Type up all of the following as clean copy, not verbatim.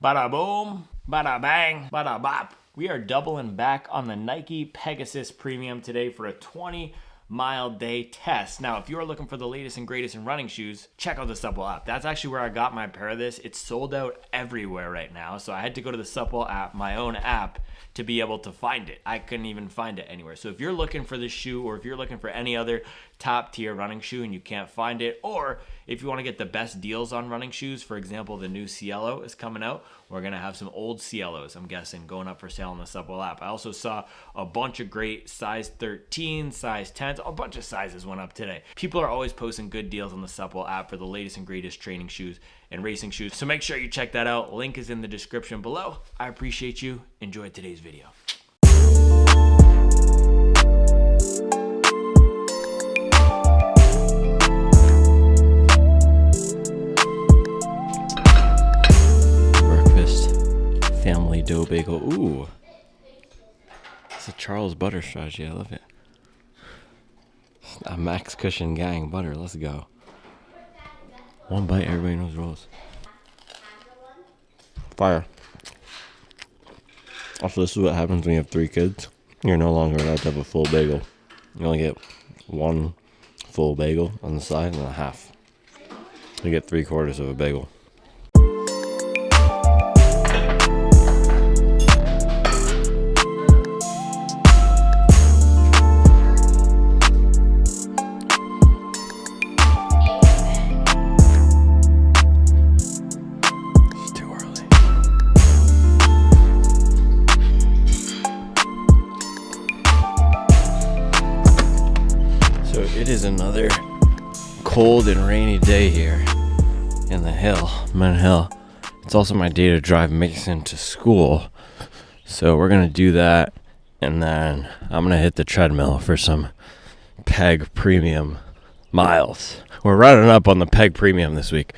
Bada boom, bada bang, bada bop. We are doubling back on the Nike Pegasus Premium today for a 20-mile day test. Now, if you're looking for the latest and greatest in running shoes, check out the Supple app. That's actually where I got my pair of this. It's sold out everywhere right now, so I had to go to the Supple app, my own app, to be able to find it. I couldn't even find it anywhere. So if you're looking for this shoe, or if you're looking for any other top tier running shoe and you can't find it, or if you want to get the best deals on running shoes, for example, the new Cielo is coming out. We're going to have some old Cielos, I'm guessing, going up for sale on the Supple app. I also saw a bunch of great size 13, size 10s, a bunch of sizes went up today. People are always posting good deals on the Supple app for the latest and greatest training shoes and racing shoes. So make sure you check that out. Link is in the description below. I appreciate you. Enjoy today's video. Family dough bagel. Ooh. It's a Charles butter strategy. I love it. A Max Cushion gang butter. Let's go. One bite, everybody knows rolls. Fire. Also, this is what happens when you have 3 kids. You're no longer allowed to have a full bagel. You only get one full bagel on the side and a half. You get 3/4 of a bagel. It is another cold and rainy day here in the hill, Mint Hill. It's also my day to drive Mason to school. So we're going to do that, and then I'm going to hit the treadmill for some Peg Premium miles. We're running up on the Peg Premium this week.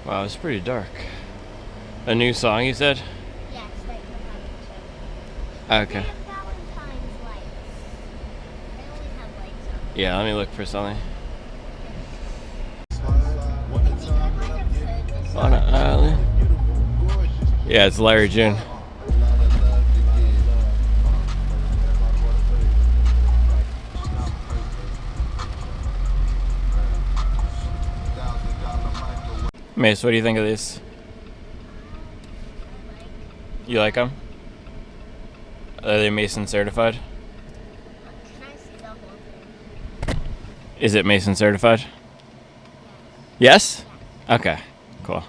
Wow, it's pretty dark. A new song, you said? Yes, like the Okay. They have Valentine's lights. They always have lights on. Yeah, let me look for something. On an island. Yeah, it's Larry June. Mace, what do you think of these? You like them? Are they Mason certified? Can I see the whole thing? Is it Mason certified? Yes? Okay, cool.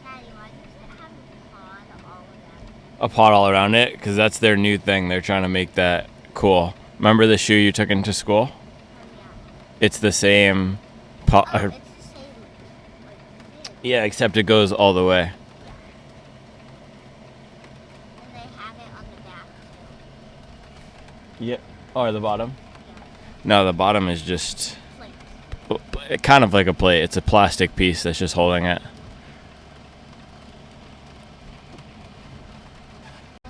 Daddy, why does it have a pod all around? A pot all around it, because that's their new thing. They're trying to make that cool. Remember the shoe you took into school? It's the same pot. It's the same, like this. Yeah, except it goes all the way. And they have it on the back too. Yep. Or the bottom? Yeah. No, the bottom is just Like, kind of like a plate. It's a plastic piece that's just holding it.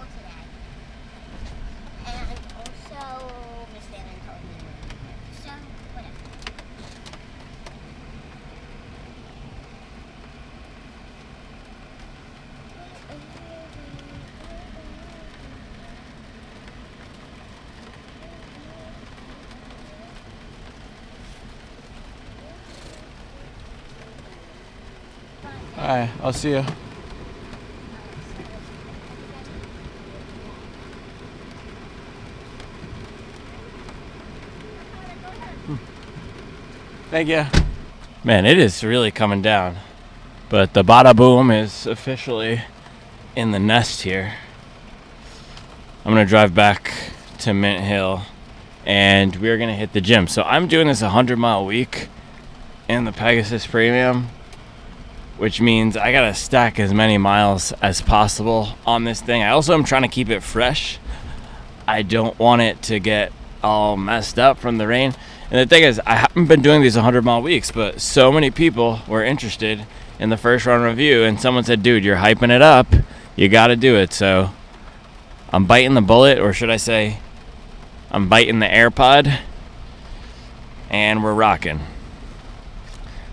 today. And also, Miss Bannon told me. So, whatever. Alright, I'll see you. Thank you. Man, it is really coming down. But the bada boom is officially in the nest here. I'm going to drive back to Mint Hill and we're going to hit the gym. So I'm doing this 100-mile week in the Pegasus Premium, which means I got to stack as many miles as possible on this thing. I also am trying to keep it fresh. I don't want it to get all messed up from the rain. And the thing is, I haven't been doing these 100-mile weeks, but so many people were interested in the first run review, and someone said, dude, you're hyping it up. You got to do it. So I'm biting the bullet, or should I say, I'm biting the AirPod, and we're rocking. All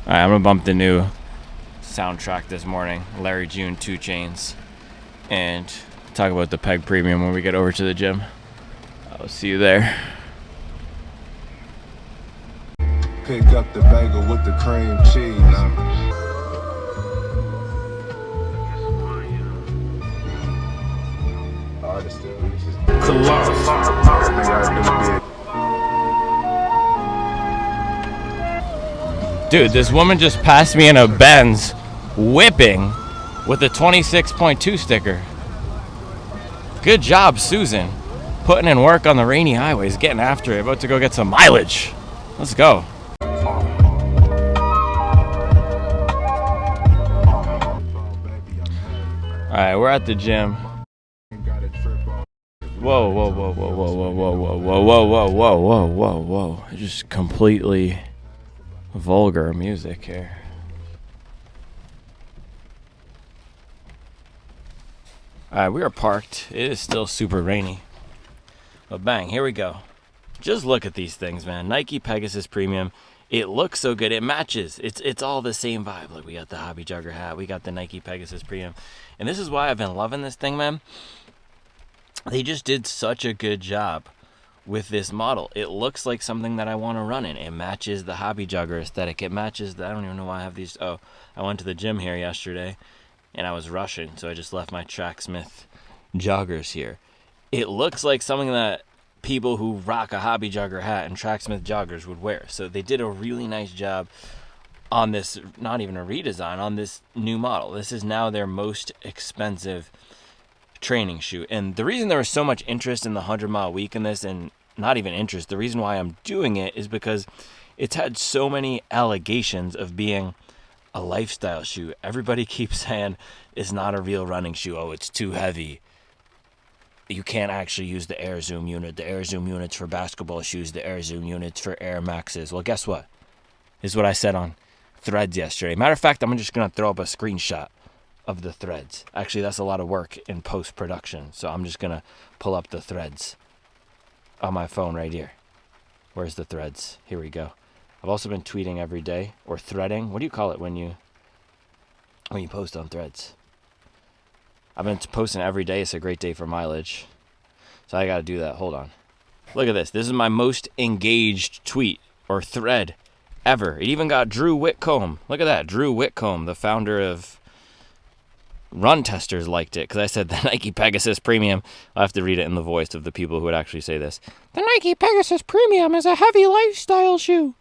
right, I'm going to bump the new soundtrack this morning, Larry June 2 Chainz, and talk about the Peg Premium when we get over to the gym. I'll see you there. Pick up the bagel with the cream cheese. Dude, this woman just passed me in a Benz whipping with a 26.2 sticker. Good job, Susan. Putting in work on the rainy highways, getting after it. About to go get some mileage. Let's go. Alright, we're at the gym. Whoa, whoa, whoa, whoa, whoa, whoa, whoa, whoa, whoa, whoa, whoa, whoa, whoa, whoa, whoa. Just completely vulgar music here. Alright, we are parked. It is still super rainy. But bang, here we go. Just look at these things, man. Nike Pegasus Premium. It looks so good. It matches. It's all the same vibe. Look, we got the Hobby Jogger hat. We got the Nike Pegasus Premium. And this is why I've been loving this thing, man. They just did such a good job with this model. It looks like something that I want to run in. It matches the Hobby Jogger aesthetic. It matches the, I don't even know why I have these. Oh, I went to the gym here yesterday and I was rushing, so I just left my Tracksmith joggers here. It looks like something that people who rock a Hobby Jogger hat and Tracksmith joggers would wear. So they did a really nice job on this, not even a redesign, on this new model. This is now their most expensive training shoe. And the reason there was so much interest in the 100-mile week in this, and not even interest, the reason why I'm doing it is because it's had so many allegations of being a lifestyle shoe. Everybody keeps saying it's not a real running shoe. Oh, it's too heavy. You can't actually use the Air Zoom unit. The Air Zoom unit's for basketball shoes. The Air Zoom unit's for Air Maxes. Well, guess what? This is what I said on Threads yesterday. Matter of fact, I'm just going to throw up a screenshot of the threads. Actually, that's a lot of work in post-production. So I'm just going to pull up the threads on my phone right here. Where's the threads? Here we go. I've also been tweeting every day, or threading. What do you call it when you post on Threads? I've been posting every day. It's a great day for mileage. So I got to do that. Hold on. Look at this. This is my most engaged tweet or thread ever. It even got Drew Whitcomb. Look at that. Drew Whitcomb, the founder of Run Testers, liked it because I said the Nike Pegasus Premium. I'll have to read it in the voice of the people who would actually say this. The Nike Pegasus Premium is a heavy lifestyle shoe.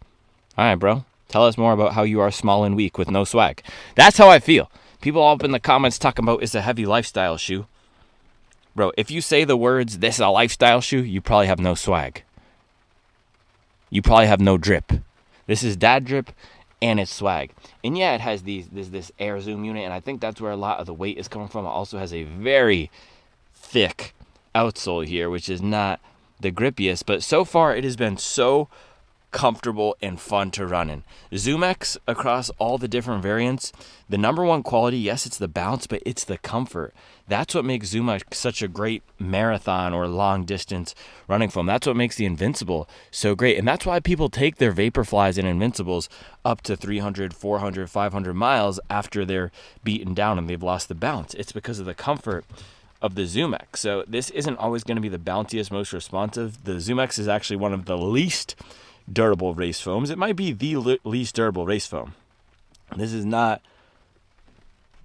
All right, bro. Tell us more about how you are small and weak with no swag. That's how I feel. People all up in the comments talking about it's a heavy lifestyle shoe. Bro, if you say the words, this is a lifestyle shoe, you probably have no swag. You probably have no drip. This is dad drip and it's swag. And yeah, it has this Air Zoom unit, and I think that's where a lot of the weight is coming from. It also has a very thick outsole here, which is not the grippiest, but so far it has been so comfortable and fun to run in. ZoomX across all the different variants, the number one quality, yes, it's the bounce, but it's the comfort. That's what makes ZoomX such a great marathon or long distance running foam. That's what makes the Invincible so great. And that's why people take their Vaporflies and Invincibles up to 300, 400, 500 miles after they're beaten down and they've lost the bounce. It's because of the comfort of the ZoomX. So this isn't always going to be the bounciest, most responsive. The ZoomX is actually one of the least durable race foams. It might be the least durable race foam. This is not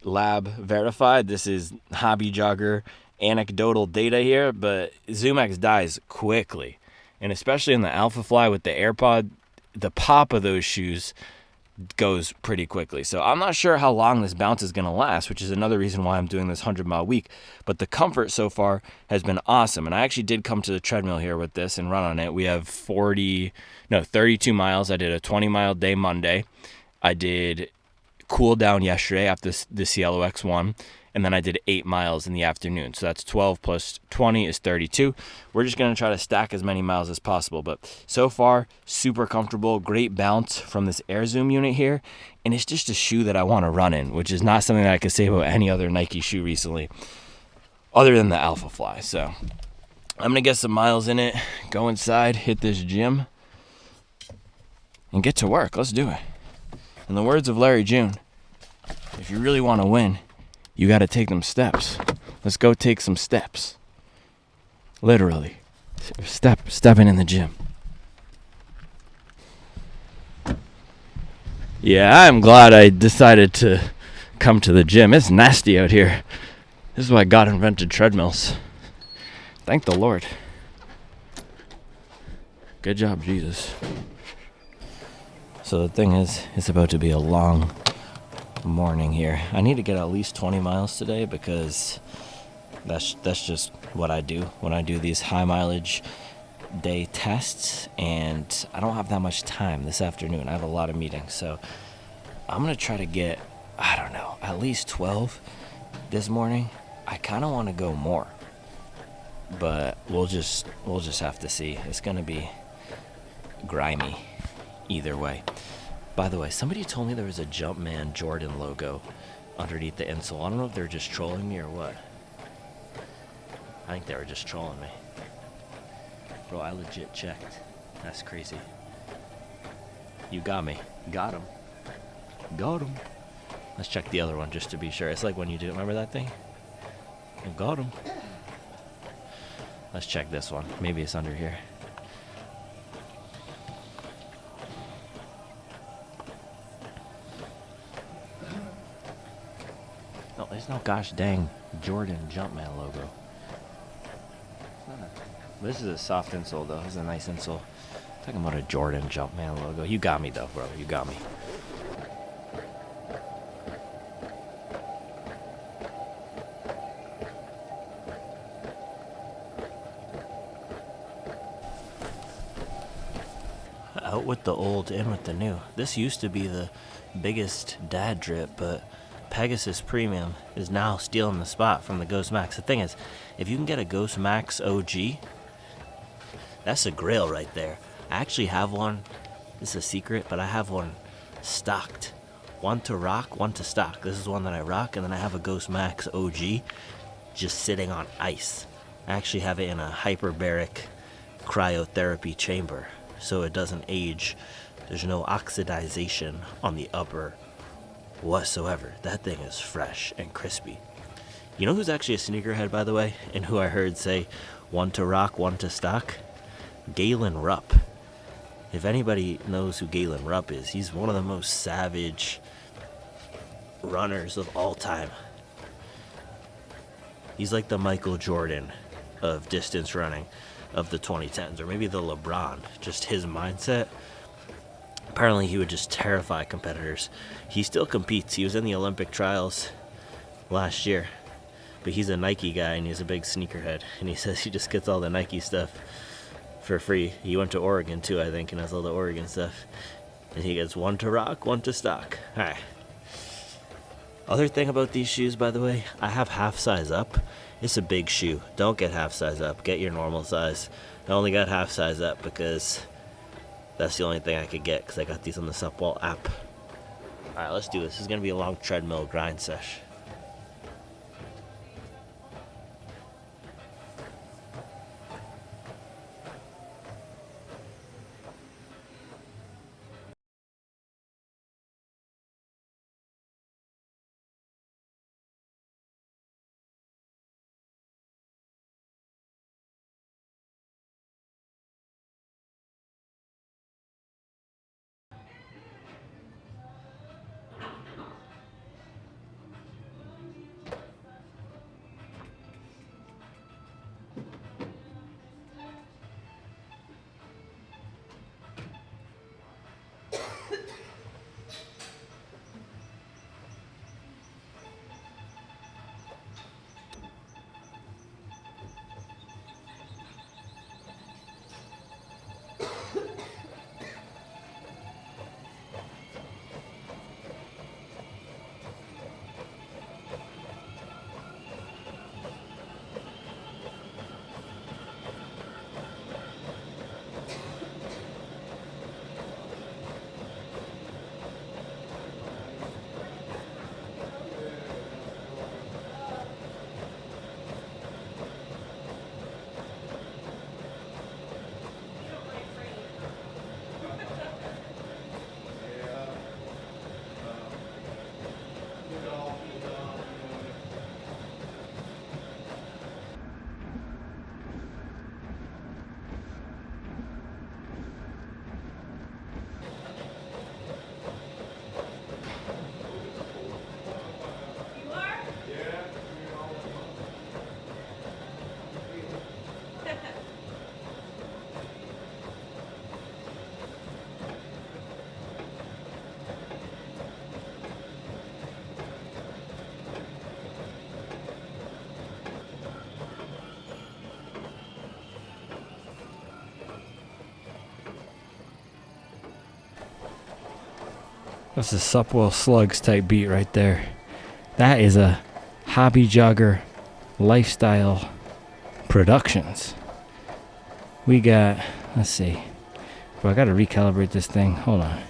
lab verified. This is Hobby Jogger anecdotal data here, but ZoomX dies quickly. And especially in the Alpha Fly with the AirPod, the pop of those shoes goes pretty quickly. So I'm not sure how long this bounce is going to last, which is another reason why I'm doing this 100-mile week. But the comfort so far has been awesome. And I actually did come to the treadmill here with this and run on it. We have 32 miles. I did a 20-mile day Monday. I did cool down yesterday after the Cielo X1. and then I did 8 miles in the afternoon. So that's 12 plus 20 is 32. We're just going to try to stack as many miles as possible. But so far, super comfortable, great bounce from this Air Zoom unit here. And it's just a shoe that I want to run in, which is not something that I could say about any other Nike shoe recently, other than the Alpha Fly. So I'm going to get some miles in it, go inside, hit this gym, and get to work. Let's do it. In the words of Larry June, if you really want to win, you got to take them steps. Let's go take some steps. Literally. Stepping in the gym. Yeah, I'm glad I decided to come to the gym. It's nasty out here. This is why God invented treadmills. Thank the Lord. Good job, Jesus. So the thing is, it's about to be a long morning here. I need to get at least 20 miles today because that's just what I do when I do these high mileage day tests, and I don't have that much time this afternoon. I have a lot of meetings, so I'm gonna try to get, I don't know, at least 12 this morning. I kind of want to go more, but we'll just have to see. It's gonna be grimy either way. By the way, somebody told me there was a Jumpman Jordan logo underneath the insole. I don't know if they're just trolling me or what. I think they were just trolling me. Bro, I legit checked. That's crazy. You got me. Got him. Got him. Let's check the other one just to be sure. It's like when you do, remember that thing? I got him. Let's check this one. Maybe it's under here. No, there's no gosh dang Jordan Jumpman logo. This is a soft insole though. This is a nice insole. Talking about a Jordan Jumpman logo. You got me though, bro. You got me. Out with the old, in with the new. This used to be the biggest dad drip, but Pegasus Premium is now stealing the spot from the Ghost Max. The thing is, if you can get a Ghost Max OG, that's a grail right there. I actually have one. This is a secret, but I have one stocked. One to rock, one to stock. This is one that I rock, and then I have a Ghost Max OG just sitting on ice. I actually have it in a hyperbaric cryotherapy chamber, so it doesn't age. There's no oxidization on the upper whatsoever. That thing is fresh and crispy. You know who's actually a sneakerhead, by the way, and who I heard say one to rock, one to stock? Galen Rupp. If anybody knows who Galen Rupp is, he's one of the most savage runners of all time. He's like the Michael Jordan of distance running of the 2010s, or maybe the LeBron. Just his mindset. Apparently he would just terrify competitors. He still competes. He was in the Olympic trials last year, but he's a Nike guy and he's a big sneakerhead, and he says he just gets all the Nike stuff for free. He went to Oregon too, I think, and has all the Oregon stuff, and he gets one to rock, one to stock. Alright. Other thing about these shoes, by the way, I have half size up. It's a big shoe. Don't get half size up. Get your normal size. I only got half size up because that's the only thing I could get, because I got these on the Supwall app. Alright, let's do this. This is going to be a long treadmill grind sesh. That's a Supwell Slugs type beat right there. That is a Hobby Jogger Lifestyle Productions. We got, let's see. Bro, I gotta recalibrate this thing. Hold on.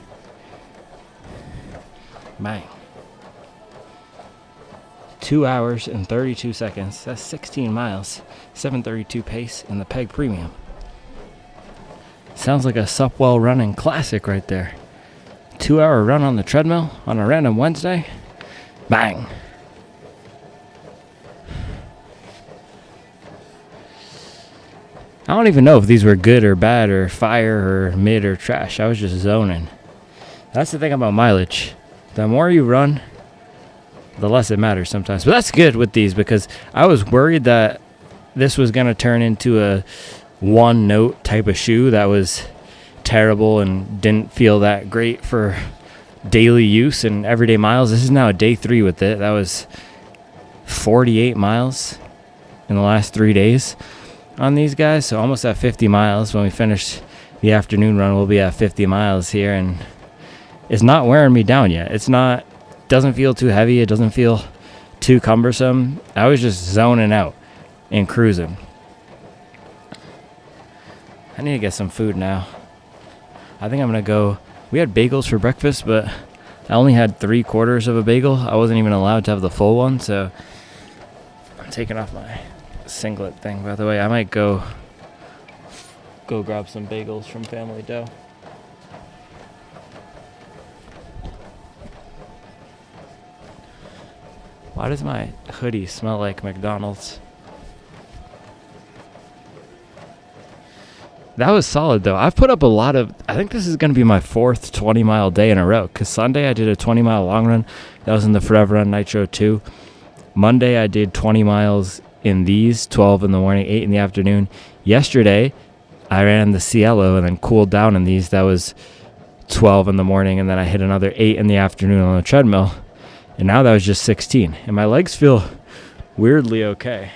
Bang. 2 hours and 32 seconds. That's 16 miles. 7:32 pace in the Peg Premium. Sounds like a Supwell running classic right there. 2 hour run on the treadmill on a random Wednesday. Bang. I don't even know if these were good or bad or fire or mid or trash. I was just zoning. That's the thing about mileage. The more you run, the less it matters sometimes. But that's good with these because I was worried that this was going to turn into a one note type of shoe that was terrible and didn't feel that great for daily use and everyday miles. This is now day 3 with it. That was 48 miles in the last 3 days on these guys, so almost at 50 miles. When we finish the afternoon run, we'll be at 50 miles here, and it's not wearing me down yet. Doesn't feel too heavy. It doesn't feel too cumbersome. I was just zoning out and cruising. I need to get some food now. I think I'm gonna go. We had bagels for breakfast, but I only had 3/4 of a bagel. I wasn't even allowed to have the full one, so I'm taking off my singlet thing. By the way, I might go grab some bagels from Family Dough. Why does my hoodie smell like McDonald's? That was solid though. I've put up a lot of, I think this is going to be my 4th 20-mile day in a row, because Sunday I did a 20-mile long run. That was in the Forever Run Nitro 2. Monday I did 20 miles in these, 12 in the morning, 8 in the afternoon. Yesterday I ran the Cielo and then cooled down in these. That was 12 in the morning, and then I hit another 8 in the afternoon on the treadmill. And now that was just 16. And my legs feel weirdly okay.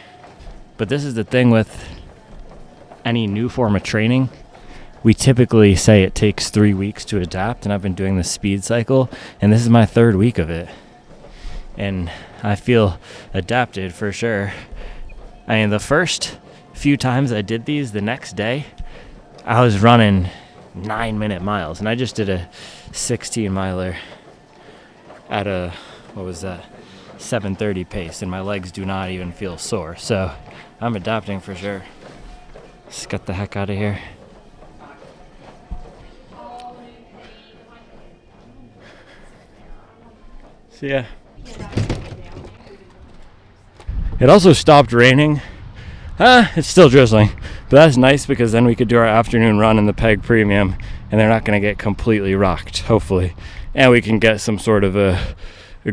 But this is the thing with any new form of training. We typically say it takes 3 weeks to adapt, and I've been doing the speed cycle, and this is my 3rd week of it. And I feel adapted for sure. I mean, the first few times I did these, the next day, I was running 9-minute miles, and I just did a 16-miler at a, 7:30 pace, and my legs do not even feel sore. So I'm adapting for sure. Let's get the heck out of here. See ya. It also stopped raining. It's still drizzling, but that's nice because then we could do our afternoon run in the Peg Premium, and they're not going to get completely rocked, hopefully. And we can get some sort of a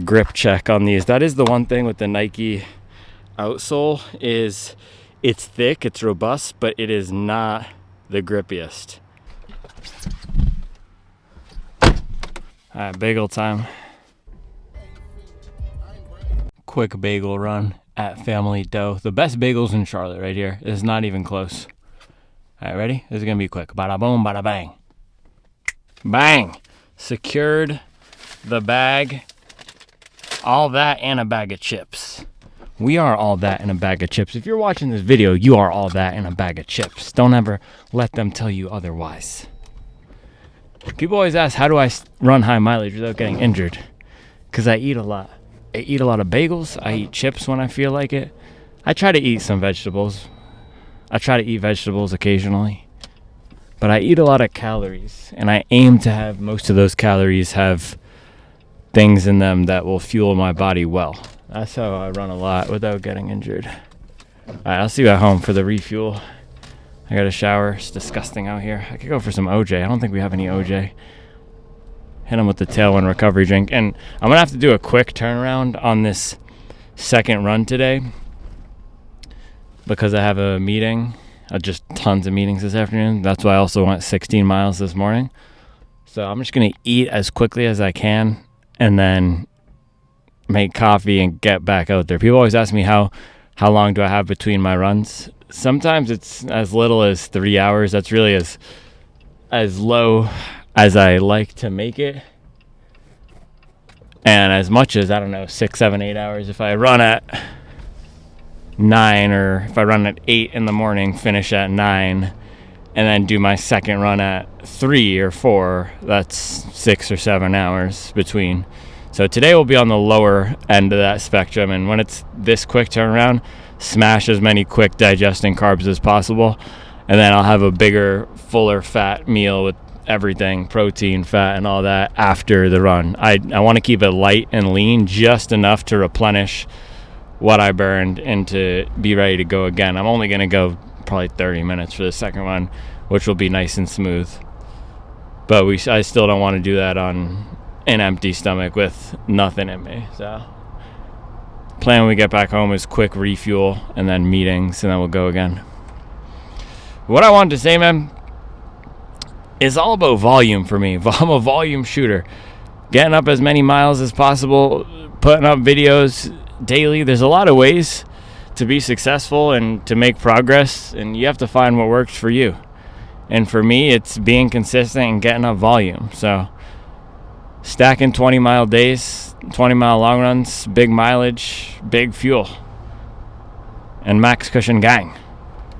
grip check on these. That is the one thing with the Nike outsole, is it's thick, it's robust, but it is not the grippiest. All right, bagel time. Quick bagel run at Family Dough. The best bagels in Charlotte right here. It's not even close. All right, ready? This is gonna be quick. Bada boom, bada bang. Bang! Secured the bag. All that and a bag of chips. We are all that in a bag of chips. If you're watching this video, you are all that in a bag of chips. Don't ever let them tell you otherwise. People always ask, how do I run high mileage without getting injured? Because I eat a lot. I eat a lot of bagels. I eat chips when I feel like it. I try to eat some vegetables. I try to eat vegetables occasionally. But I eat a lot of calories. And I aim to have most of those calories have things in them that will fuel my body well. That's how I run a lot without getting injured. All right, I'll see you at home for the refuel. I got a shower. It's disgusting out here. I could go for some OJ. I don't think we have any OJ. Hit them with the Tailwind recovery drink. And I'm going to have to do a quick turnaround on this second run today because I have a meeting. Just tons of meetings this afternoon. That's why I also went 16 miles this morning. So I'm just going to eat as quickly as I can and then make coffee and get back out there. People always ask me how long do I have between my runs. Sometimes it's as little as 3 hours. That's really as low as I like to make it. And as much as, I don't know, 6, 7, 8 hours, if I run at 9, or if I run at 8 in the morning, finish at 9, and then do my second run at 3 or 4, that's 6 or 7 hours between. So today will be on the lower end of that spectrum, and when it's this quick turnaround, smash as many quick digesting carbs as possible, and then I'll have a bigger, fuller fat meal with everything, protein, fat, and all that after the run. I want to keep it light and lean, just enough to replenish what I burned and to be ready to go again. I'm only going to go probably 30 minutes for the second run, which will be nice and smooth. But I still don't want to do that on an empty stomach with nothing in me. So plan when we get back home is quick refuel and then meetings, and then we'll go again. What I wanted to say, man, is all about volume for me. I'm a volume shooter. Getting up as many miles as possible, putting up videos daily. There's a lot of ways to be successful and to make progress, and you have to find what works for you. And for me, it's being consistent and getting up volume. So stacking 20-mile days, 20-mile long runs, big mileage, big fuel, and max cushion gang.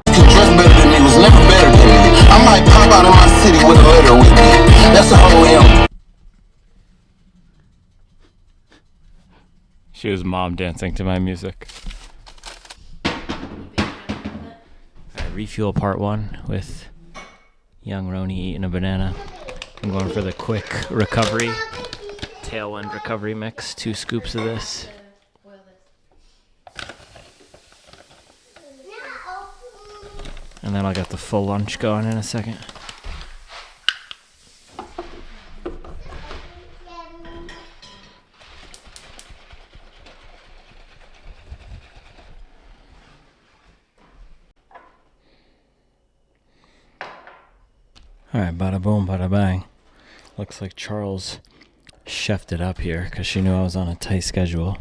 Dress better than me, was never better than me. I might pop out of my city with a letter with me. That's a whole M. She was mom dancing to my music. Refuel part 1 with young Roni eating a banana. I'm going for the quick recovery, tailwind recovery mix. 2 scoops of this. And then I'll get the full lunch going in a second. Alright, bada boom, bada bang. Looks like Charles chefed it up here because she knew I was on a tight schedule.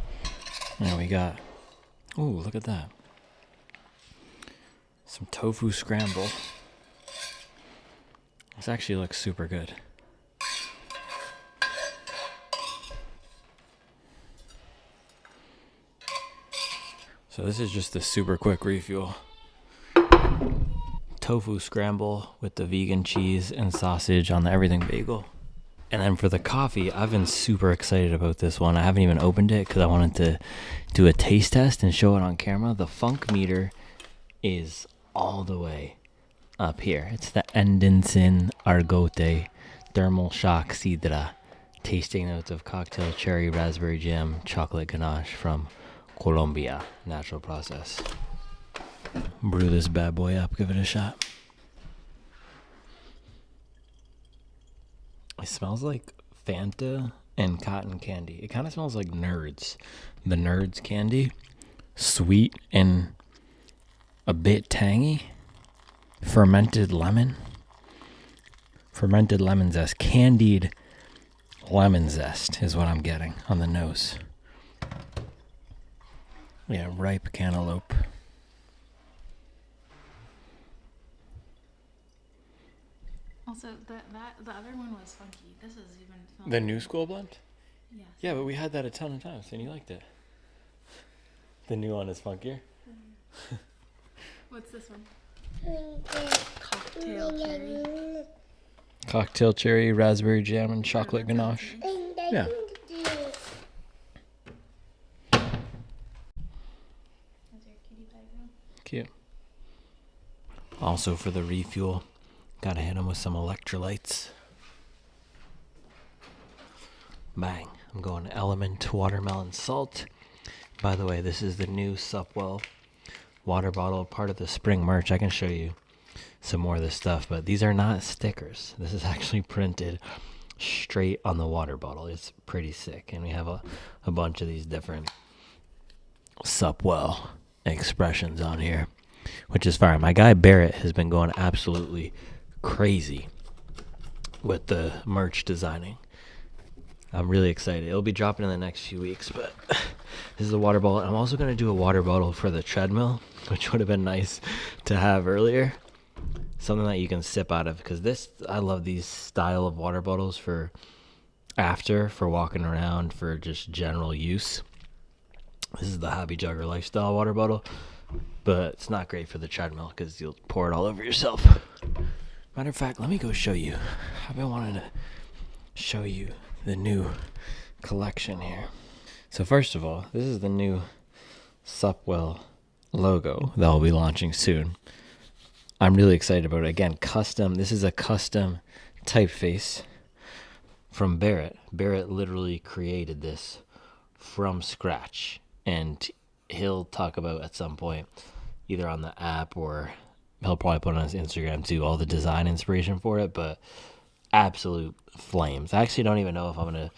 And we got, ooh, look at that. Some tofu scramble. This actually looks super good. So this is just a super quick refuel. Tofu scramble with the vegan cheese and sausage on the everything bagel. And then for the coffee, I've been super excited about this one. I haven't even opened it because I wanted to do a taste test and show it on camera. The funk meter is all the way up here. It's the Endensin Argote Thermal Shock Sidra. Tasting notes of cocktail cherry raspberry jam chocolate ganache from Colombia. Natural process. Brew this bad boy up, give it a shot. It smells like Fanta and cotton candy. It kind of smells like Nerds. The Nerds candy. Sweet and a bit tangy. Fermented lemon. Fermented lemon zest. Candied lemon zest is what I'm getting on the nose. Yeah, ripe cantaloupe. Also, the other one was funky. This is even The new school blend? Yes. Yeah, but we had that a ton of times and you liked it. The new one is funkier. What's this one? Cocktail cherry. Cocktail cherry, raspberry jam, and chocolate ganache. Yeah. Cute. Also for the refuel, gotta hit them with some electrolytes. Bang. I'm going Element Watermelon Salt. By the way, this is the new Supwell water bottle, part of the spring merch. I can show you some more of this stuff, but these are not stickers. This is actually printed straight on the water bottle. It's pretty sick. And we have a bunch of these different Supwell expressions on here, which is fire. My guy Barrett has been going absolutely crazy with the merch designing. I'm really excited. It'll be dropping in the next few weeks, but this is a water bottle. I'm also going to do a water bottle for the treadmill, which would have been nice to have earlier. Something that you can sip out of, because I love these style of water bottles for after for walking around for just general use. This is the Hobby Jogger Lifestyle water bottle, but it's not great for the treadmill because you'll pour it all over yourself. Matter of fact, let me go show you. I've been wanting to show you the new collection here. So first of all, this is the new Supwell logo that will be launching soon. I'm really excited about it. Again, custom. This is a custom typeface from Barrett. Barrett literally created this from scratch, and he'll talk about at some point, either on the app or he'll probably put on his Instagram too, all the design inspiration for it. But absolute flames. I actually don't even know if I'm gonna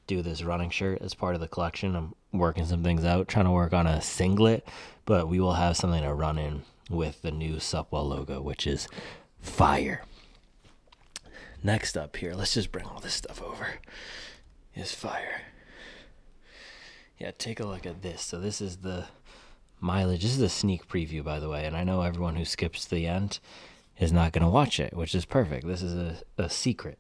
do this running shirt as part of the collection. I'm working some things out, trying to work on a singlet, but we will have something to run in with the new Supwell logo, which is fire. Next up here, let's just bring all this stuff over, is fire. Yeah, take a look at this. So this is the mileage. This is a sneak preview, by the way, and I know everyone who skips the end is not going to watch it, which is perfect. This is a secret.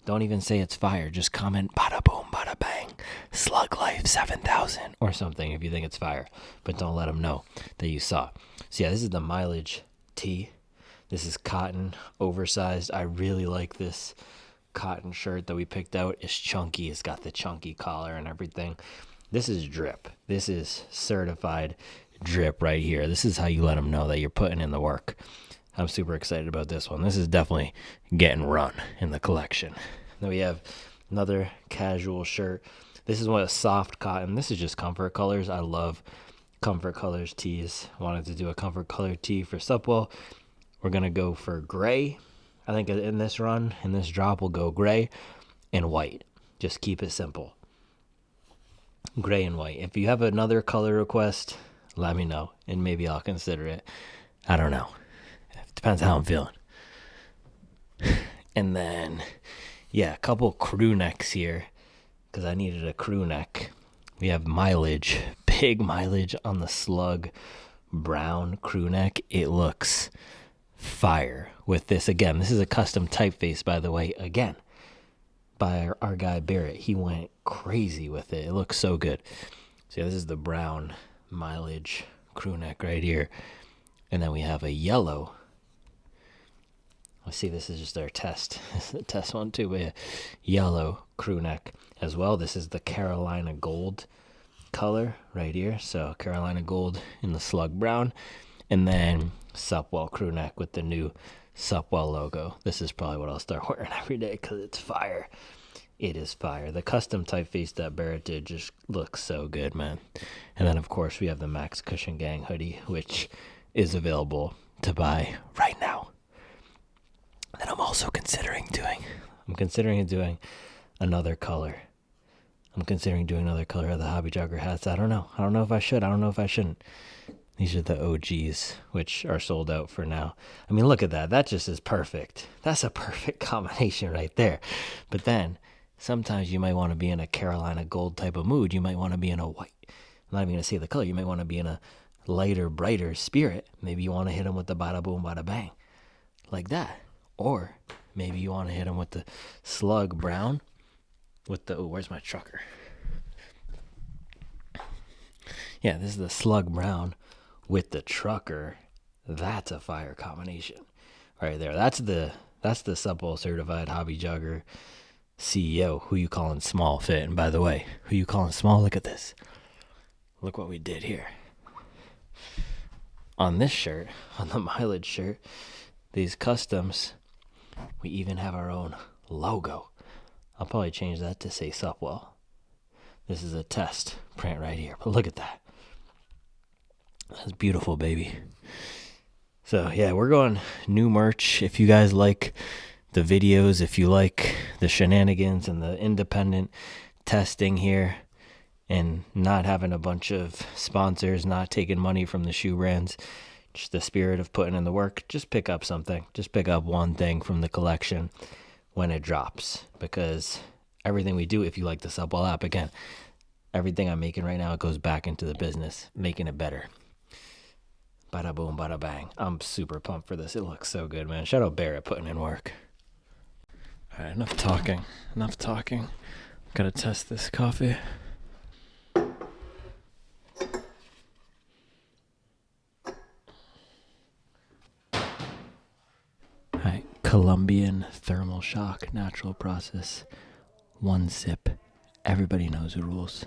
Don't even say it's fire. Just comment bada boom, bada bang, Slug Life 7000 or something if you think it's fire. But don't let them know that you saw. So yeah, this is the mileage tee. This is cotton, oversized. I really like this cotton shirt that we picked out. It's chunky. It's got the chunky collar and everything. This is drip. This is certified drip right here. This is how you let them know that you're putting in the work. I'm super excited about this one. This is definitely getting run in the collection. Then we have another casual shirt. This is one of soft cotton. This is just comfort colors. I love comfort colors tees. Wanted to do a comfort color tee for Supwell. We're going to go for gray. I think in this run, in this drop, we'll go gray and white. Just keep it simple. Gray and white. If you have another color request, let me know, and maybe I'll consider it. I don't know. It depends how I'm feeling. And then, yeah, a couple crew necks here, because I needed a crew neck. We have mileage, big mileage on the Slug brown crew neck. It looks fire with this. Again, this is a custom typeface, by the way, again, by our guy Barrett. He went crazy with it. It looks so good. So yeah, this is the brown mileage crew neck right here. And then we have a yellow. Let's see, this is just our test. This is a test one too, but yeah, yellow crew neck as well. This is the Carolina gold color right here. So Carolina gold in the Slug brown. And then Supwell crew neck with the new Supwell logo. This is probably what I'll start wearing every day because it's fire. It is fire. The custom typeface that Barrett did just looks so good, man. And then, of course, we have the Max Cushion Gang hoodie, which is available to buy right now. Then I'm also considering doing another color. I'm considering doing another color of the Hobby Jogger hats. I don't know. I don't know if I should. I don't know if I shouldn't. These are the OGs, which are sold out for now. I mean, look at that. That just is perfect. That's a perfect combination right there. But then, sometimes you might want to be in a Carolina gold type of mood. You might want to be in a white. I'm not even going to say the color. You might want to be in a lighter, brighter spirit. Maybe you want to hit them with the bada boom, bada bang. Like that. Or maybe you want to hit them with the Slug brown. With the, oh, where's my trucker? Yeah, this is the Slug brown with the trucker. That's a fire combination right there. That's the Supwell certified hobby jogger CEO. Who you calling small fit? And by the way, who you calling small? Look at this. Look what we did here. On this shirt, on the mileage shirt, these customs, we even have our own logo. I'll probably change that to say Supwell. This is a test print right here. But look at that. That's beautiful, baby. So, yeah, we're going new merch. If you guys like the videos, if you like the shenanigans and the independent testing here and not having a bunch of sponsors, not taking money from the shoe brands, just the spirit of putting in the work, just pick up something. Just pick up one thing from the collection when it drops. Because everything we do, if you like the Supwell app, again, everything I'm making right now, it goes back into the business, making it better. Bada boom, bada bang. I'm super pumped for this. It looks so good, man. Shout out Barrett putting in work. All right, enough talking. Enough talking. Gotta test this coffee. All right, Colombian thermal shock, natural process. 1 sip. Everybody knows the rules.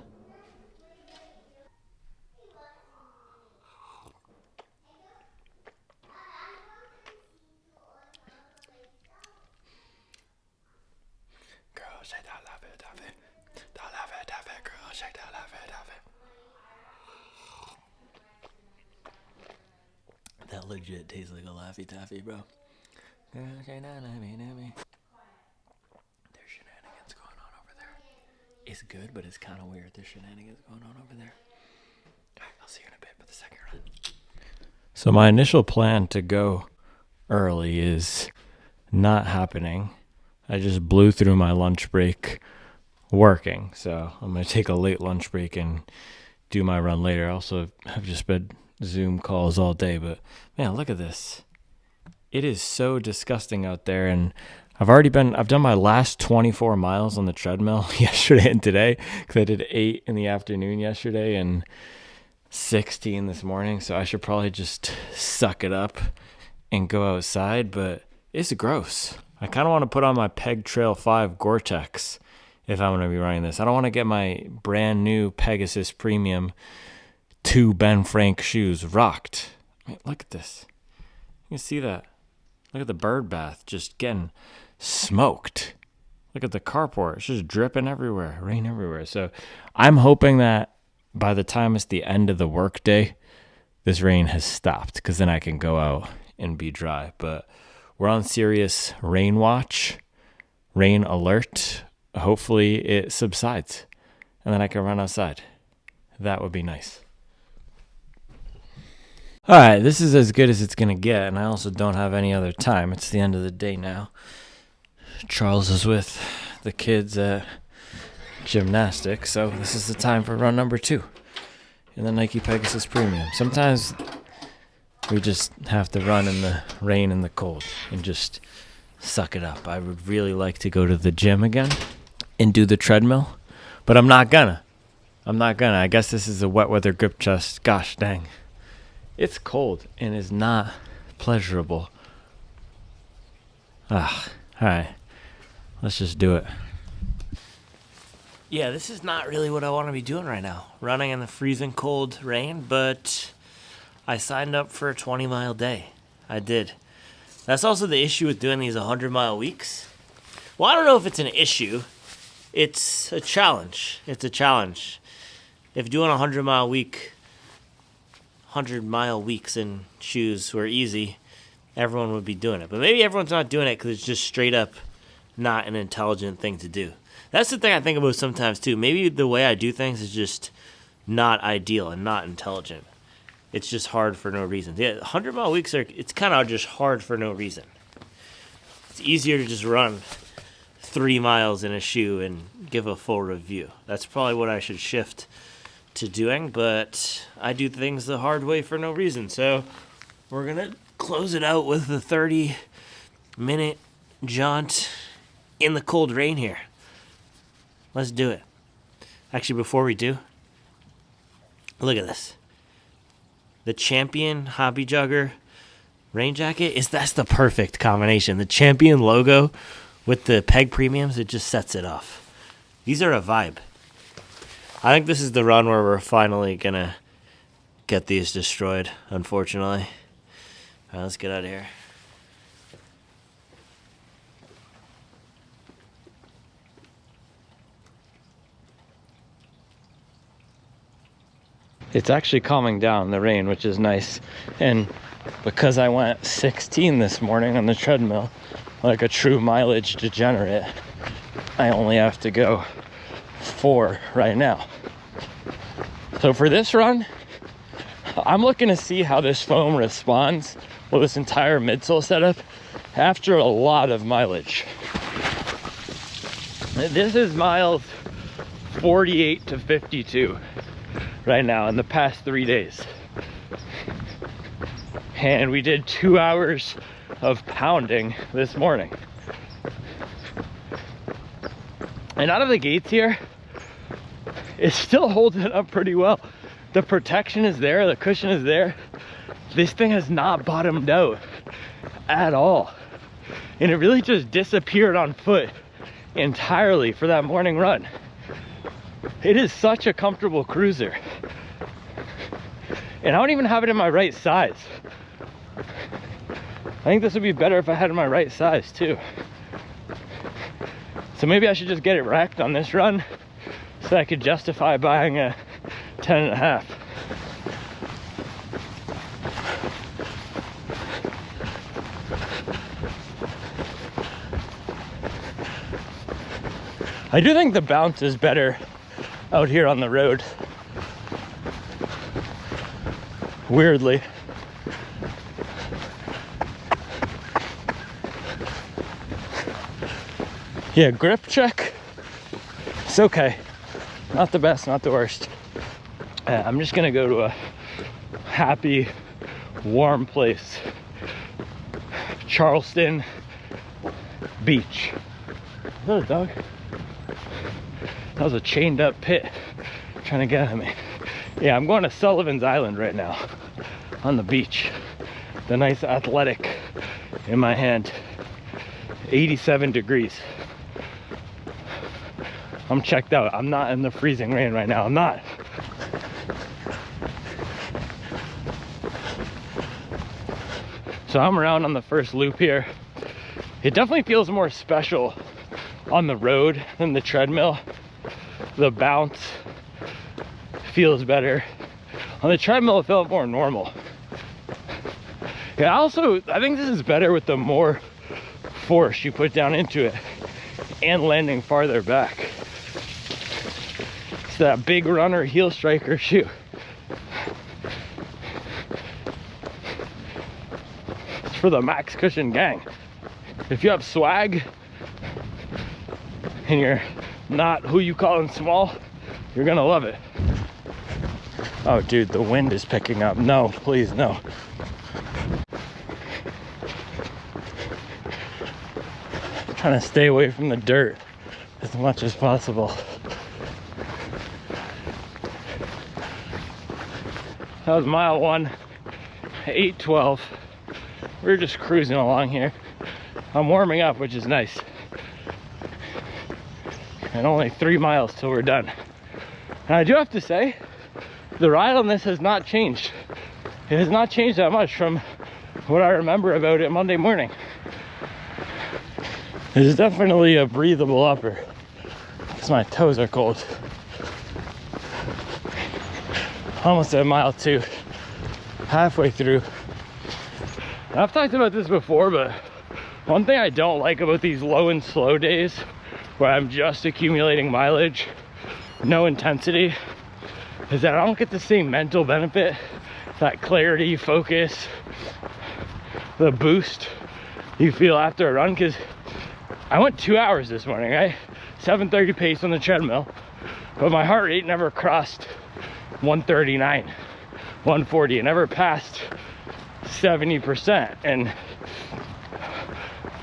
Girl, shake that, love it, love it. Don't love it, love it, girl, shake that, love it, love it. That legit tastes like a Laffy Taffy, bro. Girl, shake that, love it, love it. There's shenanigans going on over there. It's good, but it's kind of weird. There's shenanigans going on over there. All right, I'll see you in a bit for the second run. So my initial plan to go early is not happening. I just blew through my lunch break working. So I'm going to take a late lunch break and do my run later. I also have just been Zoom calls all day, but man, look at this. It is so disgusting out there. And I've done my last 24 miles on the treadmill yesterday and today, because I did 8 in the afternoon yesterday and 16 this morning. So I should probably just suck it up and go outside, but it's gross. I kind of want to put on my Peg Trail 5 Gore-Tex if I'm going to be running this. I don't want to get my brand new Pegasus Premium 2 Ben Frank shoes rocked. I mean, look at this. You can see that. Look at the bird bath just getting smoked. Look at the carport. It's just dripping everywhere. Rain everywhere. So I'm hoping that by the time it's the end of the workday, this rain has stopped, because then I can go out and be dry. But we're on serious rain watch, rain alert. Hopefully it subsides and then I can run outside. That would be nice. All right, this is as good as it's going to get, and I also don't have any other time. It's the end of the day now. Charles is with the kids at gymnastics, so this is the time for run number 2 in the Nike Pegasus Premium. Sometimes we just have to run in the rain and the cold and just suck it up. I would really like to go to the gym again and do the treadmill, but I'm not gonna. I guess this is a wet weather grip chest. Gosh dang. It's cold and is not pleasurable. All right. Let's just do it. Yeah, this is not really what I want to be doing right now. Running in the freezing cold rain, but I signed up for a 20-mile day. I did. That's also the issue with doing these 100-mile weeks. Well, I don't know if it's an issue. It's a challenge. If doing a 100-mile week, 100-mile weeks in shoes were easy, everyone would be doing it. But maybe everyone's not doing it because it's just straight up not an intelligent thing to do. That's the thing I think about sometimes too. Maybe the way I do things is just not ideal and not intelligent. It's just hard for no reason. Yeah, 100-mile weeks it's kind of just hard for no reason. It's easier to just run 3 miles in a shoe and give a full review. That's probably what I should shift to doing, but I do things the hard way for no reason. So we're going to close it out with the 30-minute jaunt in the cold rain here. Let's do it. Actually, before we do, look at this. The Champion Hobby Jogger rain jacket, that's the perfect combination. The Champion logo with the Peg Premiums, it just sets it off. These are a vibe. I think this is the run where we're finally going to get these destroyed, unfortunately. All right, let's get out of here. It's actually calming down, the rain, which is nice. And because I went 16 this morning on the treadmill, like a true mileage degenerate, I only have to go 4 right now. So for this run, I'm looking to see how this foam responds with this entire midsole setup after a lot of mileage. This is miles 48 to 52 right now in the past 3 days. And we did 2 hours of pounding this morning. And out of the gates here, it's still holding up pretty well. The protection is there, the cushion is there. This thing has not bottomed out at all. And it really just disappeared on foot entirely for that morning run. It is such a comfortable cruiser. And I don't even have it in my right size. I think this would be better if I had it in my right size too. So maybe I should just get it wrecked on this run so I could justify buying a 10.5. I do think the bounce is better out here on the road. Weirdly. Yeah, grip check. It's okay. Not the best, not the worst. I'm just gonna go to a happy, warm place. Charleston Beach. Is that a dog? That was a chained up pit trying to get at me. Yeah, I'm going to Sullivan's Island right now on the beach. The nice athletic in my hand. 87 degrees. I'm checked out. I'm not in the freezing rain right now. I'm not. So I'm around on the first loop here. It definitely feels more special on the road than the treadmill. The bounce feels better. On the treadmill, it felt more normal. Yeah, I think this is better with the more force you put down into it and landing farther back. It's that big runner heel striker shoe. It's for the max cushion gang. If you have swag and you're not who you calling small, you're gonna love it. Oh dude, the wind is picking up. No, please, no. I'm trying to stay away from the dirt as much as possible. That was mile 1, 8:12. We're just cruising along here. I'm warming up, which is nice. And only 3 miles till we're done. And I do have to say, the ride on this has not changed. It has not changed that much from what I remember about it Monday morning. This is definitely a breathable upper because my toes are cold. Almost at mile 2, halfway through. I've talked about this before, but one thing I don't like about these low and slow days where I'm just accumulating mileage, no intensity, is that I don't get the same mental benefit, that clarity, focus, the boost you feel after a run. Because I went 2 hours this morning, right? 7:30 pace on the treadmill, but my heart rate never crossed 139, 140. It never passed 70%. And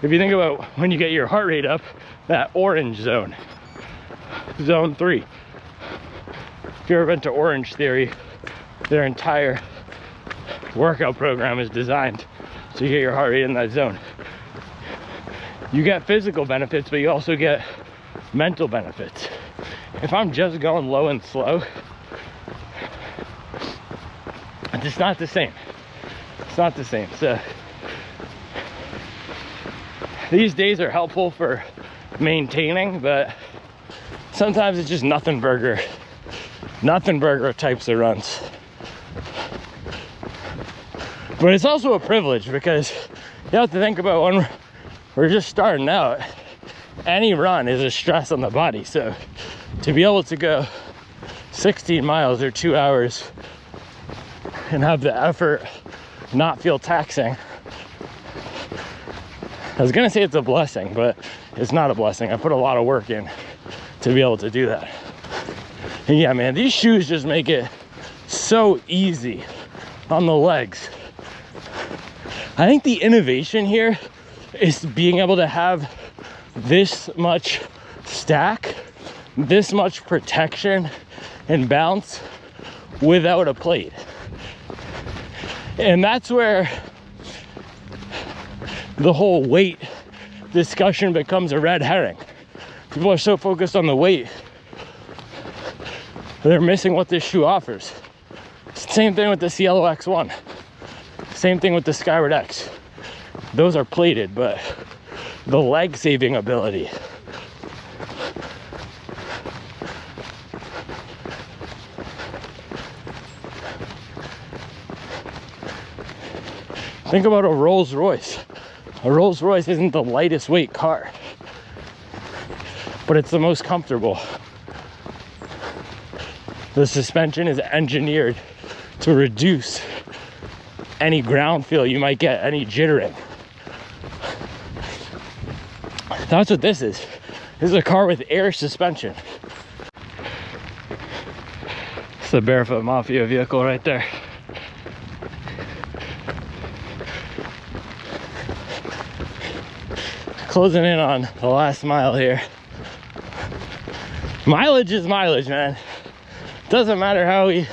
if you think about when you get your heart rate up, that orange zone, zone 3. If you've ever been to Orange Theory, their entire workout program is designed so you get your heart rate in that zone. You get physical benefits, but you also get mental benefits. If I'm just going low and slow, it's not the same. It's not the same. So these days are helpful for maintaining, but sometimes it's just nothing burger types of runs. But it's also a privilege because you have to think about when we're just starting out, any run is a stress on the body. So to be able to go 16 miles or 2 hours and have the effort not feel taxing, I was gonna say it's a blessing, but it's not a blessing. I put a lot of work in to be able to do that. And yeah, man, these shoes just make it so easy on the legs. I think the innovation here is being able to have this much stack this much protection and bounce without a plate. And that's where the whole weight discussion becomes a red herring. People are so focused on the weight, they're missing what this shoe offers. Same thing with the Cielo X1. Same thing with the Skyward X. Those are plated, but the leg saving ability. Think about a Rolls Royce. A Rolls Royce isn't the lightest weight car, but it's the most comfortable. The suspension is engineered to reduce any ground feel you might get, any jittering. That's what this is. This is a car with air suspension. It's the Barefoot Mafia vehicle right there. Closing in on the last mile here. Mileage is mileage, man. Doesn't matter how we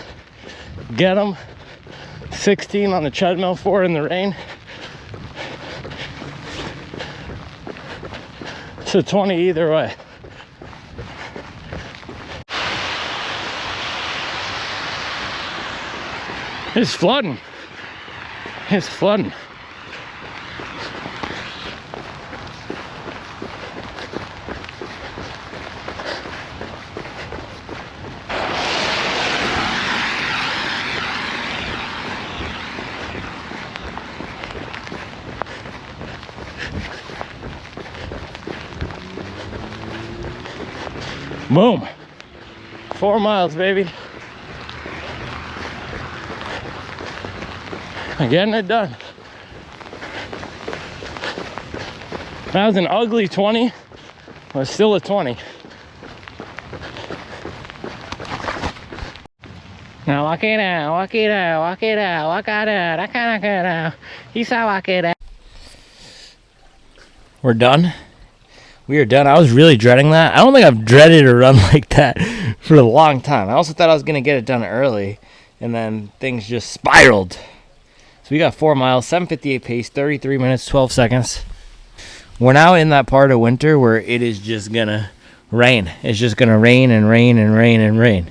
get them. 16 on the treadmill, 4 in the rain. It's a 20 either way. It's flooding. It's flooding. Boom. 4 miles, baby. I'm getting it done. That was an ugly 20, but still a 20. Now walk it out, walk it out, walk it out, walk it out, I kinda get out. He saw walk it out. We're done. We are done. I was really dreading that. I don't think I've dreaded a run like that for a long time. I also thought I was going to get it done early, and then things just spiraled. So we got 4 miles, 7:58 pace, 33 minutes, 12 seconds. We're now in that part of winter where it is just going to rain. It's just going to rain and rain and rain and rain.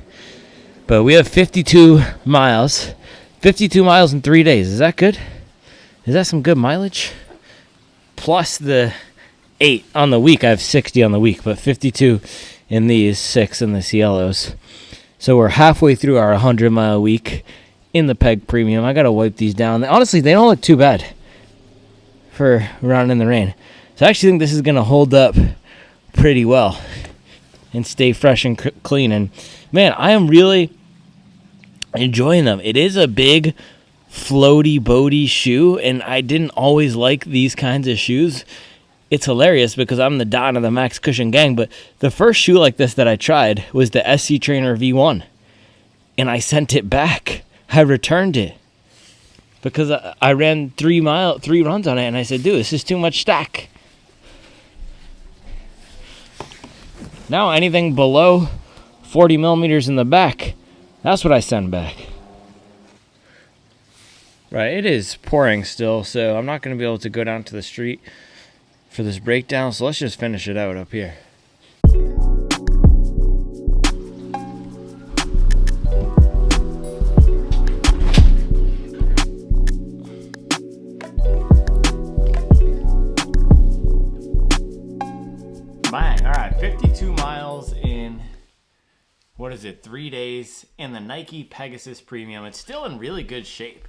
But we have 52 miles. 52 miles in 3 days. Is that good? Is that some good mileage? Plus the 8 on the week. I have 60 on the week, but 52 in these, 6 in the Cielos. So we're halfway through our 100-mile week in the Peg Premium. I gotta wipe these down. Honestly, they don't look too bad for running in the rain. So I actually think this is gonna hold up pretty well and stay fresh and clean. And man, I am really enjoying them. It is a big floaty boaty shoe, and I didn't always like these kinds of shoes. It's hilarious because I'm the Don of the Max Cushion gang, but the first shoe like this that I tried was the SC Trainer V1, and I sent it back. I returned it because I ran 3 runs on it, and I said, dude, this is too much stack. Now anything below 40 millimeters in the back, that's what I send back. Right, it is pouring still, so I'm not going to be able to go down to the street for this breakdown, so let's just finish it out up here. Bang, all right, 52 miles in, 3 days in the Nike Pegasus Premium. It's still in really good shape.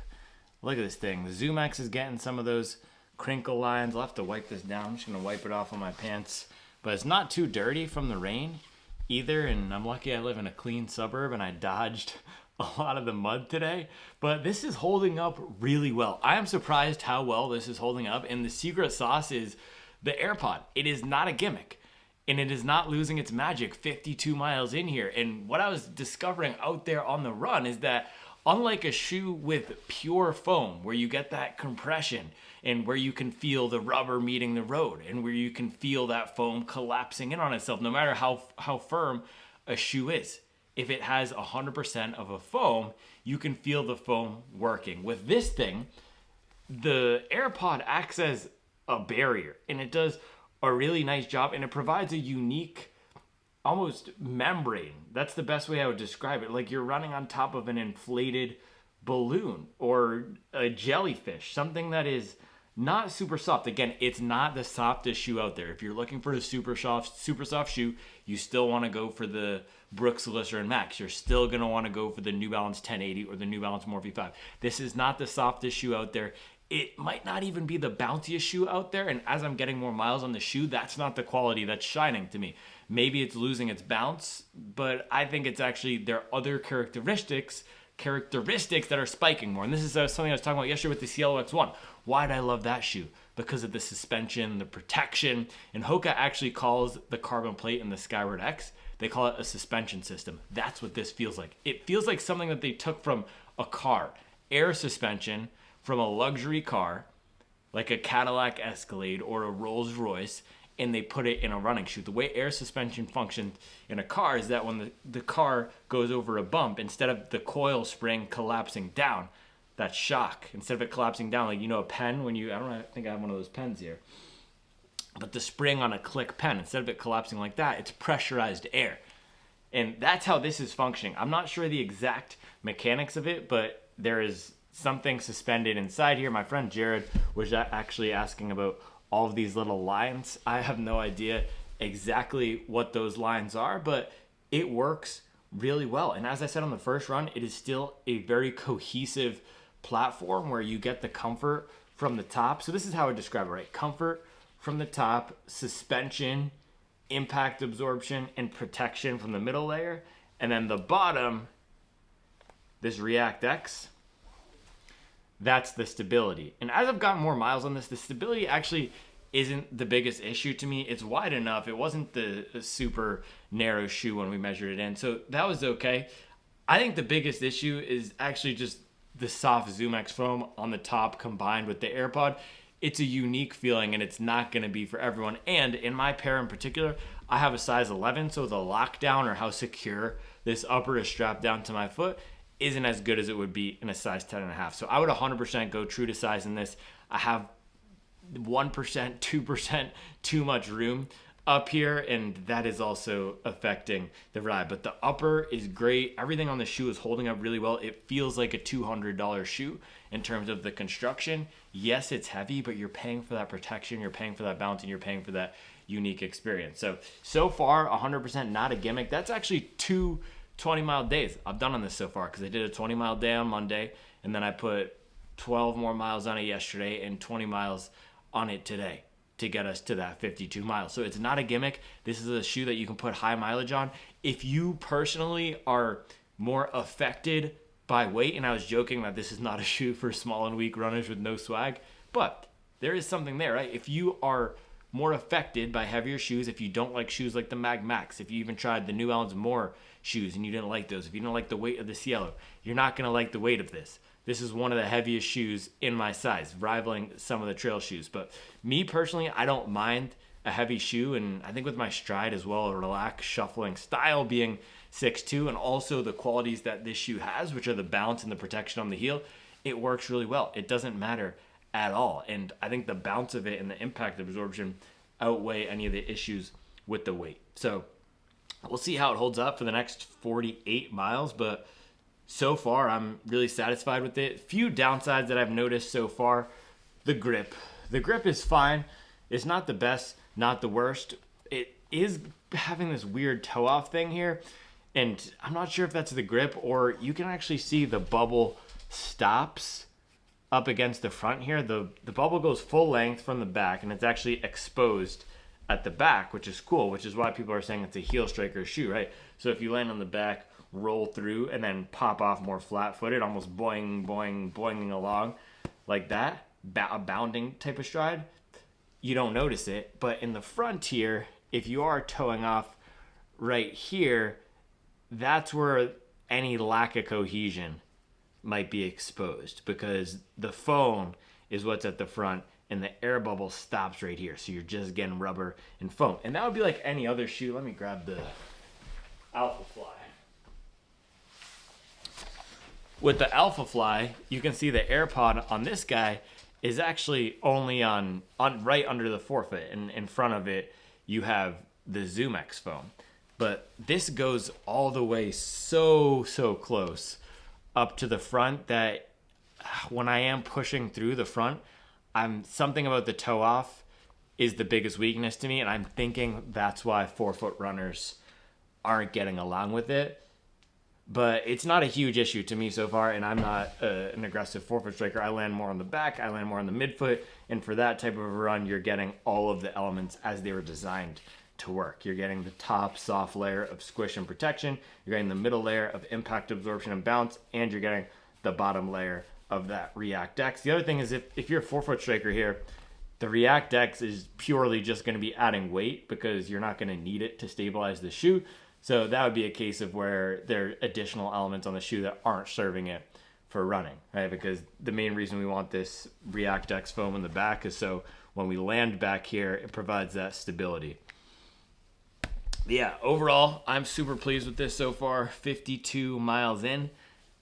Look at this thing. The ZoomX is getting some of those crinkle lines. I'll have to wipe this down. I'm just going to wipe it off on my pants. But it's not too dirty from the rain either, and I'm lucky I live in a clean suburb and I dodged a lot of the mud today. But this is holding up really well. I am surprised how well this is holding up, and the secret sauce is the AirPod. It is not a gimmick, and it is not losing its magic 52 miles in here. And what I was discovering out there on the run is that unlike a shoe with pure foam where you get that compression and where you can feel the rubber meeting the road and where you can feel that foam collapsing in on itself, no matter how firm a shoe is. If it has 100% of a foam, you can feel the foam working. With this thing, the AirPod acts as a barrier, and it does a really nice job, and it provides a unique almost membrane. That's the best way I would describe it. Like you're running on top of an inflated balloon or a jellyfish, something that is not super soft. Again, it's not the softest shoe out there. If you're looking for a super soft shoe, you still want to go for the Brooks Glycerin Max. You're still going to want to go for the New Balance 1080 or the New Balance Morphe 5. This is not the softest shoe out there. It might not even be the bounciest shoe out there. And as I'm getting more miles on the shoe, that's not the quality that's shining to me. Maybe it's losing its bounce, but I think it's actually there are other characteristics that are spiking more. And this is something I was talking about yesterday with the Cielo X1. Why did I love that shoe? Because of the suspension, the protection. And Hoka actually calls the carbon plate in the Skyward X, they call it a suspension system. That's what this feels like. It feels like something that they took from a car. Air suspension from a luxury car, like a Cadillac Escalade or a Rolls Royce, and they put it in a running shoe. The way air suspension functions in a car is that when the car goes over a bump, instead of the coil spring collapsing down, that shock, instead of it collapsing down, like, you know, a pen, when you, I think I have one of those pens here, but the spring on a click pen, instead of it collapsing like that, it's pressurized air. And that's how this is functioning. I'm not sure the exact mechanics of it, but there is something suspended inside here. My friend Jared was actually asking about all of these little lines. I have no idea exactly what those lines are, but it works really well. And as I said on the first run, it is still a very cohesive platform where you get the comfort from the top. So this is how I describe it, right? Comfort from the top, suspension, impact absorption, and protection from the middle layer. And then the bottom, this React X, that's the stability. And as I've gotten more miles on this, the stability actually isn't the biggest issue to me. It's wide enough. It wasn't the super narrow shoe when we measured it in. So that was okay. I think the biggest issue is actually just the soft ZoomX foam on the top combined with the AirPod. It's a unique feeling, and it's not going to be for everyone. And in my pair in particular, I have a size 11, so the lockdown or how secure this upper is strapped down to my foot isn't as good as it would be in a size 10.5. So I would 100% go true to size in this. I have 1%, 2% too much room up here, and that is also affecting the ride. But the upper is great. Everything on the shoe is holding up really well. It feels like a $200 shoe in terms of the construction. Yes, it's heavy, but you're paying for that protection, you're paying for that bounce, and you're paying for that unique experience. So far, 100% not a gimmick. That's actually 2 20-mile days I've done on this so far, because I did a 20-mile day on Monday, and then I put 12 more miles on it yesterday and 20 miles on it today to get us to that 52 miles. So it's not a gimmick. This is a shoe that you can put high mileage on. If you personally are more affected by weight, and I was joking that this is not a shoe for small and weak runners with no swag, but there is something there, right? If you are more affected by heavier shoes, if you don't like shoes like the Mag Max, if you even tried the New Balance More shoes and you didn't like those, if you don't like the weight of the Cielo, you're not going to like the weight of this. This is one of the heaviest shoes in my size, rivaling some of the trail shoes. But me personally, I don't mind a heavy shoe, and I think with my stride as well, a relaxed shuffling style being 6'2", and also the qualities that this shoe has, which are the bounce and the protection on the heel, it works really well. It doesn't matter at all. And I think the bounce of it and the impact absorption outweigh any of the issues with the weight. So we'll see how it holds up for the next 48 miles, but so far I'm really satisfied with it. Few downsides that I've noticed so far. The grip. The grip is fine. It's not the best, not the worst. It is having this weird toe off thing here, and I'm not sure if that's the grip, or you can actually see the bubble stops up against the front here. The bubble goes full length from the back, and it's actually exposed at the back, which is cool, which is why people are saying it's a heel striker shoe, right? So if you land on the back, roll through, and then pop off more flat-footed, almost boing, boing, boinging along like that, a bounding type of stride, you don't notice it. But in the front here, if you are toeing off right here, that's where any lack of cohesion might be exposed because the foam is what's at the front and the air bubble stops right here. So you're just getting rubber and foam. And that would be like any other shoe. Let me grab the Alpha Fly. With the Alpha Fly, you can see the air pod on this guy is actually only on right under the forefoot, and in front of it you have the ZoomX foam. But this goes all the way so close up to the front that when I am pushing through the front, something about the toe off is the biggest weakness to me, and I'm thinking that's why forefoot runners aren't getting along with it. But it's not a huge issue to me so far, and I'm not an aggressive forefoot striker. I land more on the back, I land more on the midfoot, and for that type of a run, you're getting all of the elements as they were designed to work. You're getting the top soft layer of squish and protection, you're getting the middle layer of impact absorption and bounce, and you're getting the bottom layer of that React X. The other thing is if you're a forefoot striker here, the React X is purely just going to be adding weight because you're not going to need it to stabilize the shoe. So that would be a case of where there are additional elements on the shoe that aren't serving it for running, right? Because the main reason we want this React X foam in the back is so when we land back here, it provides that stability. Yeah, overall, I'm super pleased with this so far. 52 miles in.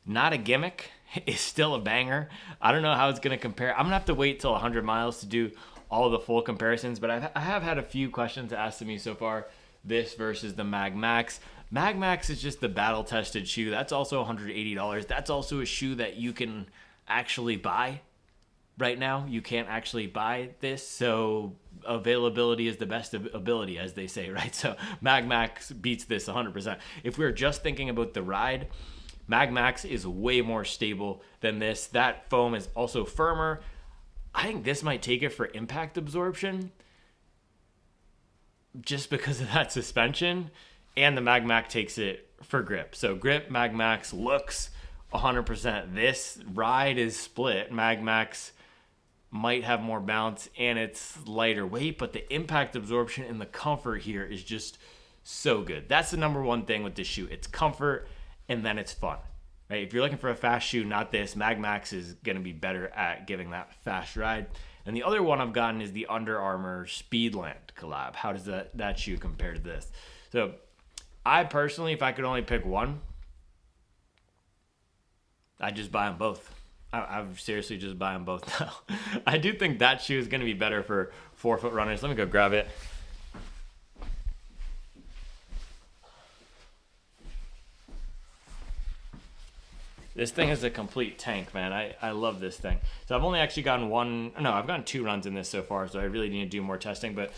Not a gimmick. It's still a banger. I don't know how it's going to compare. I'm going to have to wait till 100 miles to do all the full comparisons, but I have had a few questions asked of me so far. This versus the Mag Max. Mag Max is just the battle-tested shoe. That's also $180. That's also a shoe that you can actually buy right now. You can't actually buy this, so availability is the best of ability, as they say, right? So Mag Max beats this 100%. If we're just thinking about the ride, Mag Max is way more stable than this. That foam is also firmer. I think this might take it for impact absorption, just because of that suspension, and the Mag Max takes it for grip. So grip, Mag Max looks 100%. This ride is split. Mag Max might have more bounce and it's lighter weight, but the impact absorption and the comfort here is just so good. That's the number one thing with this shoe. It's comfort and then it's fun. Right? If you're looking for a fast shoe, not this. Mag Max is going to be better at giving that fast ride. And the other one I've gotten is the Under Armour Speedland collab. How does that shoe compare to this? So I personally, if I could only pick one, I'd just buy them both. I would seriously just buy them both now. I do think that shoe is going to be better for forefoot runners. Let me go grab it. This thing is a complete tank, man. I love this thing. So I've only actually gotten I've gotten 2 runs in this so far, so I really need to do more testing, but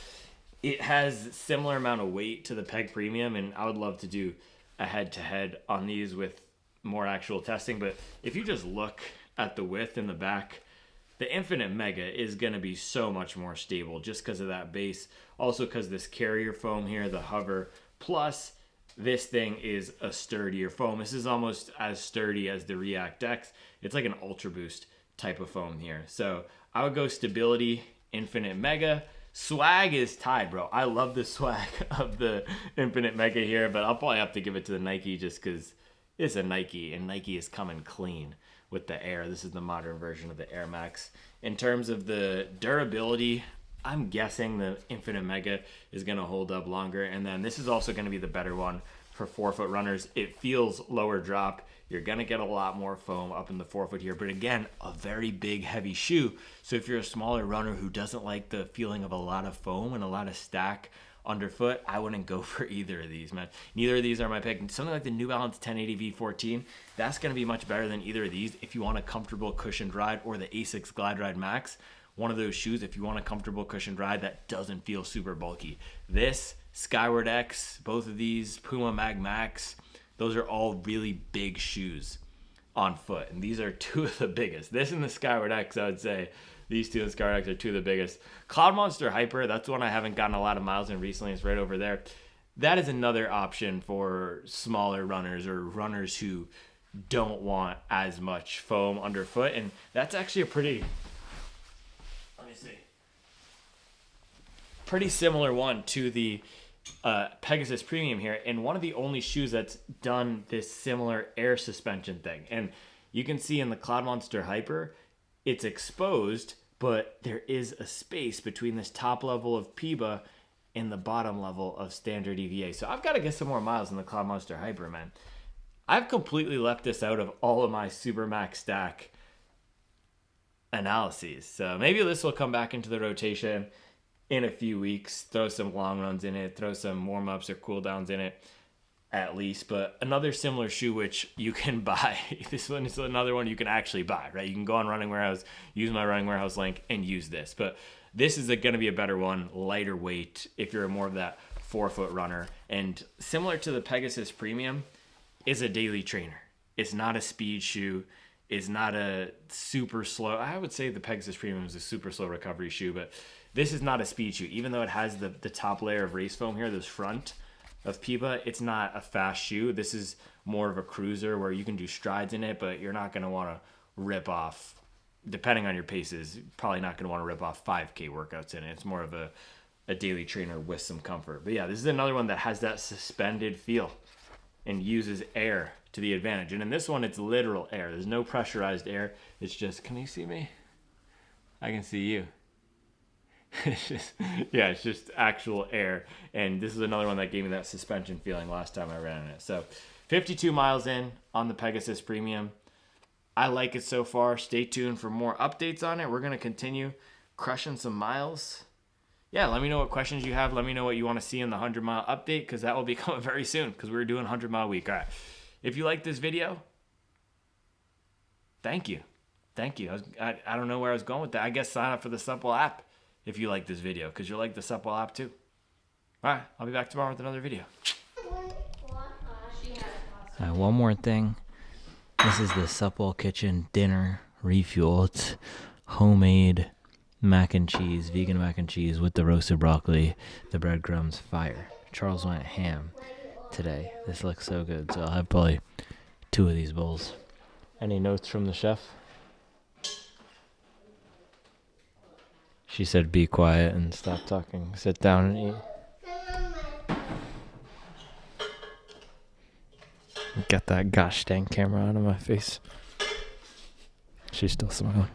it has similar amount of weight to the Peg Premium, and I would love to do a head-to-head on these with more actual testing. But if you just look at the width in the back, the Infinite Mega is going to be so much more stable just because of that base. Also because this carrier foam here, the hover, plus this thing is a sturdier foam. This is almost as sturdy as the React X. It's like an Ultra Boost type of foam here. So I would go stability, Infinite Mega. Swag is tied, bro. I love the swag of the Infinite Mega here, but I'll probably have to give it to the Nike just because it's a Nike, and Nike is coming clean with the Air. This is the modern version of the Air Max. In terms of the durability, I'm guessing the Infinite Mega is going to hold up longer. And then this is also going to be the better one for forefoot runners. It feels lower drop. You're going to get a lot more foam up in the forefoot here. But again, a very big, heavy shoe. So if you're a smaller runner who doesn't like the feeling of a lot of foam and a lot of stack underfoot, I wouldn't go for either of these, man. Neither of these are my pick. Something like the New Balance 1080 V14, that's going to be much better than either of these if you want a comfortable cushioned ride, or the Asics Glide Ride Max. One of those shoes if you want a comfortable cushioned ride that doesn't feel super bulky. This, Skyward X, both of these, Puma Mag Max, those are all really big shoes on foot. And these are 2 of the biggest. This and the Skyward X, I would say, these 2 and Skyward X are 2 of the biggest. Cloud Monster Hyper, that's one I haven't gotten a lot of miles in recently. It's right over there. That is another option for smaller runners or runners who don't want as much foam underfoot. And that's actually a pretty similar one to the Pegasus Premium here, and one of the only shoes that's done this similar air suspension thing. And you can see in the Cloud Monster Hyper, it's exposed, but there is a space between this top level of PIBA and the bottom level of standard EVA. So I've got to get some more miles in the Cloud Monster Hyper, man. I've completely left this out of all of my Supermax stack analyses. So maybe this will come back into the rotation in a few weeks. Throw some long runs in it, throw some warm-ups or cool-downs in it at least. But another similar shoe which you can buy. This one is another one you can actually buy, right? You can go on Running Warehouse, use my Running Warehouse link, and use this. But this is going to be a better one, lighter weight if you're more of that 4-foot runner. And similar to the Pegasus Premium, is a daily trainer. It's not a speed shoe. It's not a super slow. I would say the Pegasus Premium is a super slow recovery shoe, but this is not a speed shoe. Even though it has the top layer of race foam here, this front of PIBA, it's not a fast shoe. This is more of a cruiser where you can do strides in it, but you're not going to want to rip off, depending on your paces, probably not going to want to rip off 5K workouts in it. It's more of a daily trainer with some comfort. But yeah, this is another one that has that suspended feel and uses air to the advantage. And in this one, it's literal air. There's no pressurized air. It's just, can you see me? I can see you. It's just actual air. And this is another one that gave me that suspension feeling last time I ran in it. So 52 miles in on the Pegasus Premium. I like it so far. Stay tuned for more updates on it. We're going to continue crushing some miles. Yeah, let me know what questions you have. Let me know what you want to see in the 100-mile update, because that will be coming very soon, because we're doing 100-mile week. All right. If you like this video, thank you. Thank you. I don't know where I was going with that. I guess sign up for the Supple app if you like this video, because you'll like the Supple app too. All right. I'll be back tomorrow with another video. One more thing. This is the Supple Kitchen dinner refuel. It's homemade mac and cheese, vegan mac and cheese with the roasted broccoli, the breadcrumbs, fire. Charles went ham today. This looks so good, so I'll have probably 2 of these bowls. Any notes from the chef? She said be quiet and stop talking. Sit down and eat. Get that gosh dang camera out of my face. She's still smiling.